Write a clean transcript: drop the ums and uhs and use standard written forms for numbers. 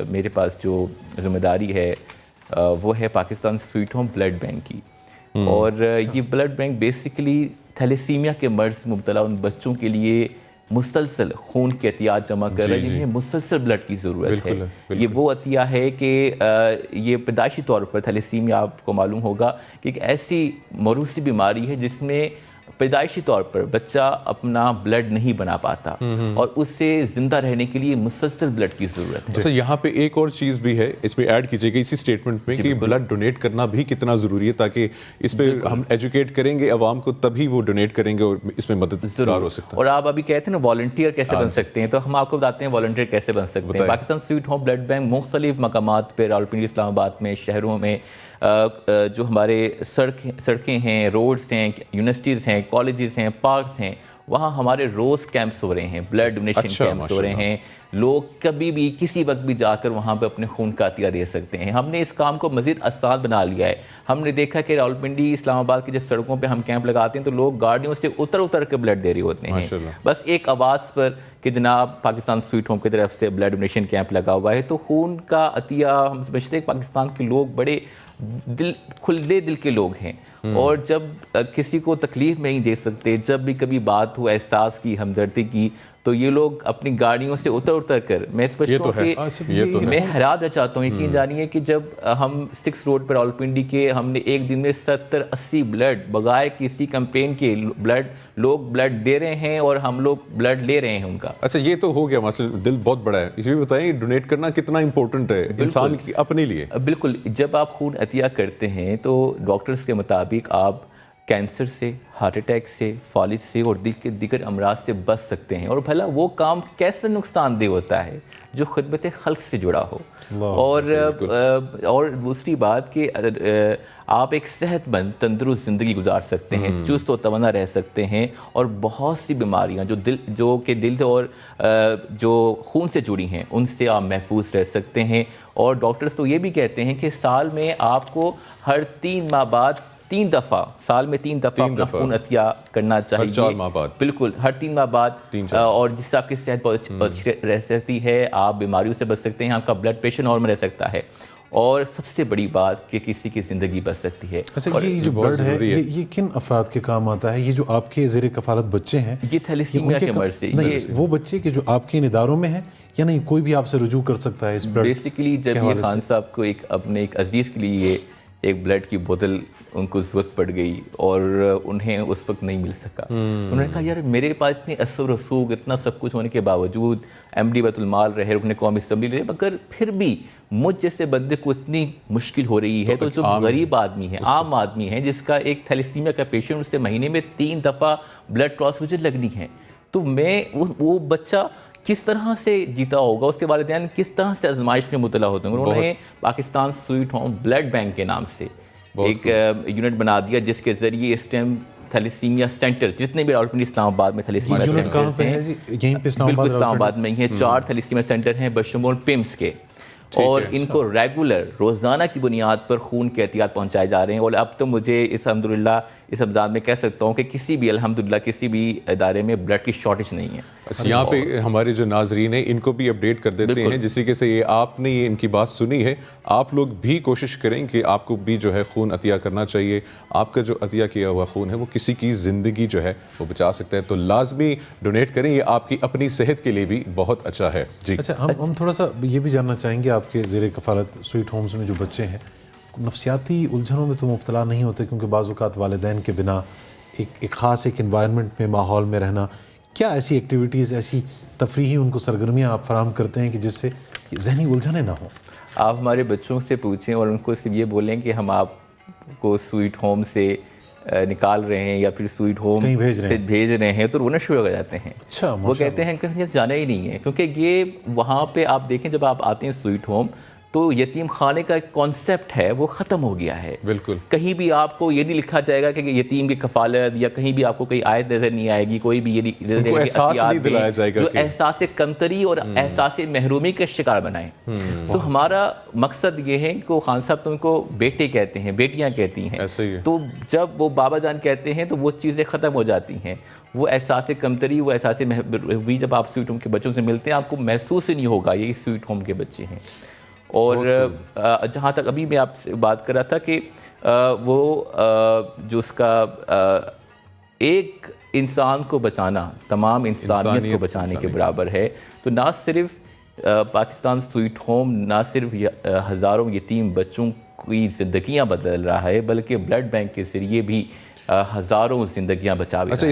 میرے پاس جو ذمہ داری ہے وہ ہے Pakistan sweet home blood bank کی. اور یہ بلڈ بینک بیسیکلی تھیلیسیمیا کے مرض مبتلا ان بچوں کے لیے مسلسل خون کے عطیات جمع کر رہا ہے جنہیں مسلسل بلڈ کی ضرورت ہے. یہ وہ عطیہ ہے کہ یہ پیدائشی طور پر تھیلیسیمیا آپ کو معلوم ہوگا کہ ایک ایسی موروثی بیماری ہے جس میں پیدائشی طور پر بچہ اپنا بلڈ نہیں بنا پاتا اور اس سے زندہ رہنے کے لیے مسلسل بلڈ کی ضرورت ہے. اچھا یہاں پہ ایک اور چیز بھی ہے اس پہ ایڈ کیجیے گا اسی اسٹیٹمنٹ میں کہ بلڈ ڈونیٹ کرنا بھی کتنا ضروری ہے تاکہ اس پہ ہم ایجوکیٹ کریں گے عوام کو تبھی وہ ڈونیٹ کریں گے اور اس میں مددگار ہو سکتا ہے. اور آپ ابھی کہتے ہیں نا والنٹیئر کیسے بن سکتے ہیں, تو ہم آپ کو بتاتے ہیں والنٹیئر کیسے بن سکتے ہیں. Pakistan sweet home blood bank مختلف مقامات پہ راولپنڈی, اسلام آباد میں, شہروں میں جو ہمارے سڑکیں ہیں, روڈز ہیں, یونیورسٹیز ہیں, کالجز ہیں, پارکس ہیں, وہاں ہمارے روز کیمپس ہو رہے ہیں, بلڈ ڈونیشن کیمپس ہو رہے ہیں. لوگ کبھی بھی کسی وقت بھی جا کر وہاں پہ اپنے خون کا عطیہ دے سکتے ہیں. ہم نے اس کام کو مزید آسان بنا لیا ہے. ہم نے دیکھا کہ راولپنڈی, اسلام آباد کی جب سڑکوں پہ ہم کیمپ لگاتے ہیں تو لوگ گاڑیوں سے اتر کے بلڈ دے رہے ہوتے ہیں, بس ایک آواز پر کہ جناب پاکستان سویٹ ہوم کی طرف سے بلڈ ڈونیشن کیمپ لگا ہوا ہے. تو خون کا عطیہ ہم سمجھتے ہیں کہ پاکستان کے لوگ بڑے کھلے دل کے لوگ ہیں, اور جب کسی کو تکلیف نہیں دے سکتے, جب بھی کبھی بات ہو احساس کی, ہمدردی کی, تو یہ لوگ اپنی گاڑیوں سے اتر کر, میں سمجھتا ہوں کہ میں حیران رہ چاہتا ہوں. یقین جانیے کہ جب ہم 6 روڈ پر راولپنڈی کے ہم نے ایک دن میں 70-80 بلڈ بغیر کسی کمپین کے لوگ بلڈ دے رہے ہیں اور ہم لوگ بلڈ لے رہے ہیں ان کا. اچھا یہ تو ہو گیا مسئلہ, دل بہت بڑا ہے. یہ بھی بتائیں ڈونیٹ کرنا کتنا امپورٹنٹ ہے انسان کی اپنے لیے. بالکل, جب آپ خون عطیہ کرتے ہیں تو ڈاکٹرز کے مطابق آپ کینسر سے, ہارٹ اٹیک سے, فالج سے اور دل کے دیگر امراض سے بچ سکتے ہیں. اور بھلا وہ کام کیسے نقصان دہ ہوتا ہے جو خدمت خلق سے جڑا ہو. اور دوسری بات کہ آپ ایک صحت مند تندرست زندگی گزار سکتے ہیں, چست و توانا رہ سکتے ہیں, اور بہت سی بیماریاں جو کہ دل اور جو خون سے جڑی ہیں ان سے آپ محفوظ رہ سکتے ہیں. اور ڈاکٹرز تو یہ بھی کہتے ہیں کہ سال میں آپ کو ہر 3 ماہ بعد 3 دفعہ اپنا خون عطیہ کرنا چاہیے. ہر 4 ماہ بعد, بالکل ہر 3 ماہ بعد, اور جس سے آپ کی صحت بہت اچھی رہ سکتی ہے, آپ بیماریوں سے بچ سکتے ہیں, آپ کا بلڈ پریشر نارمل رہ سکتا ہے, اور سب سے بڑی بات کہ کسی کی زندگی بچ سکتی ہے. اچھا یہ جو بلڈ ہے یہ کن افراد کے کام آتا ہے؟ یہ جو آپ کے زیر کفالت بچے ہیں, یہ تھیلیسیمیا کے مرض سے, یہ وہ بچے کہ جو آپ کے ان اداروں میں ہیں یا نہیں کوئی بھی آپ سے رجوع کر سکتا ہے اس بلڈ؟ بیسیکلی جب یہ خان صاحب کو اپنے ایک عزیز کے لیے ایک بلڈ کی بوتل ان کو ضرورت پڑ گئی اور انہیں اس وقت نہیں مل سکا, انہوں نے کہا یار میرے پاس اتنی اثر و رسوخ, اتنا سب کچھ ہونے کے باوجود MD بیت المال رہے, رکن قومی اسمبلی رہے, مگر پھر بھی مجھ جیسے بندے کو اتنی مشکل ہو رہی ہے. تو جو غریب آدمی ہے, عام آدمی ہے, جس کا ایک تھیلیسیمیا کا پیشنٹ, اس سے مہینے میں 3 دفعہ بلڈ ٹرانسفیوژن لگنی ہے, تو میں وہ بچہ کس طرح سے جیتا ہوگا, اس کے والدین کس طرح سے آزمائش میں مبتلا ہوتے ہیں. انہوں نے Pakistan sweet home blood bank کے نام سے ایک یونٹ بنا دیا جس کے ذریعے اس ٹائم تھیلیسیمیا سینٹر جتنے بھی راولپنڈی اسلام آباد میں تھیلیسیمیا سینٹرز ہیں, بالکل اسلام آباد میں ہی ہیں, 4 تھیلیسیمیا سینٹر ہیں بشمول پمس کے, اور ان کو ریگولر روزانہ کی بنیاد پر خون کے عطیات پہنچائے جا رہے ہیں. اور اب تو مجھے الحمدللہ اس رمضان میں کہہ سکتا ہوں کہ کسی بھی الحمدللہ کسی بھی ادارے میں بلڈ کی شارٹیج نہیں ہے. اچھا یہاں پہ ہمارے جو ناظرین ہیں ان کو بھی اپڈیٹ کر دیتے ہیں, جس طریقے سے یہ آپ نے یہ ان کی بات سنی ہے, آپ لوگ بھی کوشش کریں کہ آپ کو بھی جو ہے خون عطیہ کرنا چاہیے. آپ کا جو عطیہ کیا ہوا خون ہے وہ کسی کی زندگی جو ہے وہ بچا سکتا ہے, تو لازمی ڈونیٹ کریں, یہ آپ کی اپنی صحت کے لیے بھی بہت اچھا ہے. جی اچھا ہم تھوڑا سا یہ بھی جاننا چاہیں گے, آپ کے زیر کفالت سویٹ ہومز میں جو بچے ہیں نفسیاتی الجھنوں میں تو مبتلا نہیں ہوتے, کیونکہ بعض اوقات والدین کے بنا ایک خاص انوائرمنٹ میں, ماحول میں رہنا, کیا ایسی ایکٹیویٹیز, ایسی تفریحی ان کو سرگرمیاں آپ فراہم کرتے ہیں کہ جس سے ذہنی الجھنیں نہ ہوں؟ آپ ہمارے بچوں سے پوچھیں اور ان کو صرف یہ بولیں کہ ہم آپ کو سویٹ ہوم سے نکال رہے ہیں یا پھر سویٹ ہوم سے بھیج رہے ہیں, تو رونا شروع ہو جاتے ہیں. اچھا وہ کہتے ہیں کہ جانا ہی نہیں ہے, کیونکہ یہ وہاں پہ آپ دیکھیں جب آپ آتے ہیں سویٹ ہوم تو یتیم خانے کا ایک کانسیپٹ ہے وہ ختم ہو گیا ہے. بالکل. کہیں بھی آپ کو یہ نہیں لکھا جائے گا کہ یتیم کی کفالت، یا کہیں بھی آپ کو کوئی آیت نظر نہیں آئے گی، کوئی بھی یہ نہیں احساس نہیں دلایا جائے گا جو احساس کمتری اور احساس محرومی کے شکار بنائیں. تو ہمارا مقصد یہ ہے کہ خان صاحب تم کو بیٹے کہتے ہیں، بیٹیاں کہتی ہیں، تو جب وہ بابا جان کہتے ہیں تو وہ چیزیں ختم ہو جاتی ہیں. وہ احساس کمتری، وہ احساس محرومی جب آپ سویٹ ہوم کے بچوں سے ملتے ہیں آپ کو محسوس ہی نہیں ہوگا یہ سویٹ ہوم کے بچے ہیں. اور جہاں تک ابھی میں آپ سے بات کر رہا تھا کہ وہ جو اس کا ایک انسان کو بچانا تمام انسانیت کو بچانے کے برابر ہے. تو نہ صرف پاکستان سویٹ ہوم نہ صرف ہزاروں یتیم بچوں کی زندگیاں بدل رہا ہے، بلکہ بلڈ بینک کے ذریعے بھی ہزاروں زندگیاں بچا بھی رہا ہے.